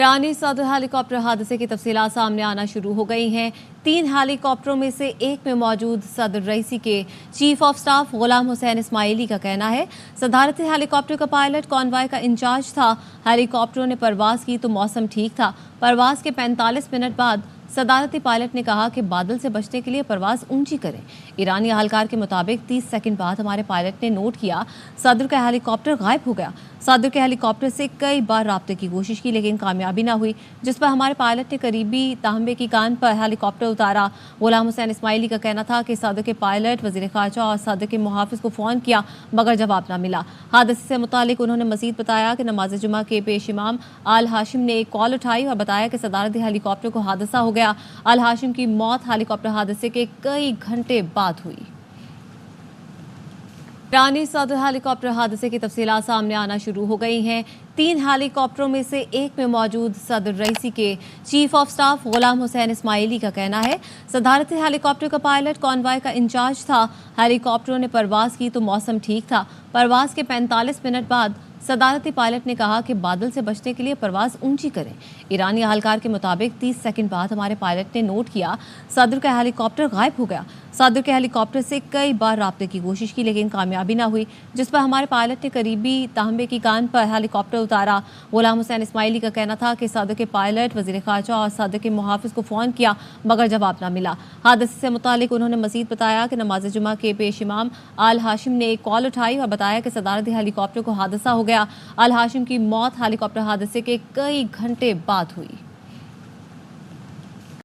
ईरानी सदर हेलीकॉप्टर हादसे की तफसीलात सामने आना शुरू हो गई हैं। 3 हेलीकॉप्टरों में से एक में मौजूद सदर रईसी के chief of staff Ghulam Hussain Ismaili का कहना है, सदारती हेलीकॉप्टर का पायलट कॉन्वॉय का इंचार्ज था। हेलीकॉप्टरों ने परवाज की तो मौसम ठीक था। परवाज के 45 मिनट बाद सदारती पायलट ने कहा कि बादल से बचने के लिए परवाज ऊंची करें। ईरानी अहलकार के मुताबिक 30 सेकंड बाद हमारे पायलट ने नोट किया, सदर का हेलीकॉप्टर गायब हो गया। सदर के हेलीकॉप्टर से कई बार राब्ते की कोशिश की लेकिन कामयाबी न हुई, जिस पर हमारे पायलट ने करीबी तांबे की कान पर हेलीकॉप्टर उतारा। गुलाम हुसैन इस्माइली का कहना था कि सदर के पायलट, वजीर खारजा और सदर के मुहाफिज को फोन किया मगर जवाब न मिला। हादसे से मुतालिक उन्होंने मजीद बताया कि नमाज जुमा के पेश इमाम आल हाशिम ने एक कॉल उठाई और बताया कि सदारती हेलीकॉप्टर को हादसा हो गया। आल हाशिम की मौत हेलीकॉप्टर हादसे के कई घंटे बाद हुई। ईरानी सदर हेलीकॉप्टर हादसे की तफसीलात सामने आना शुरू हो गई हैं। 3 हेलीकॉप्टरों में से एक में मौजूद सदर रईसी के chief of staff Ghulam Hussain Ismaili का कहना है, सदारती हेलीकॉप्टर का पायलट कॉन्वॉय का इंचार्ज था। हेलीकॉप्टरों ने परवाज की तो मौसम ठीक था। परवाज के 45 मिनट बाद सदारती पायलट ने कहा कि बादल से बचने के लिए परवाज ऊंची करें। ईरानी अहलकार के मुताबिक 30 सेकंड बाद हमारे पायलट ने नोट किया, सदर का हेलीकॉप्टर गायब हो गया। सदर के हेलीकॉप्टर से कई बार राब्ते की कोशिश की लेकिन कामयाबी न हुई, जिस पर हमारे पायलट ने करीबी तांबे की कान पर हेलीकॉप्टर उतारा। गुलाम हुसैन इस्माइली का कहना था कि सदर के पायलट, वजीर खारजा और सदर के मुहाफिज को फोन किया मगर जवाब न मिला। हादसे से मुतालिक उन्होंने मजीद बताया कि नमाज जुमा के पेश इमाम आल हाशिम ने एक कॉल उठाई और बताया कि सदारती हेलीकॉप्टर को हादसा हो गया। आल हाशिम की मौत हेलीकॉप्टर हादसे के कई घंटे बाद हुई।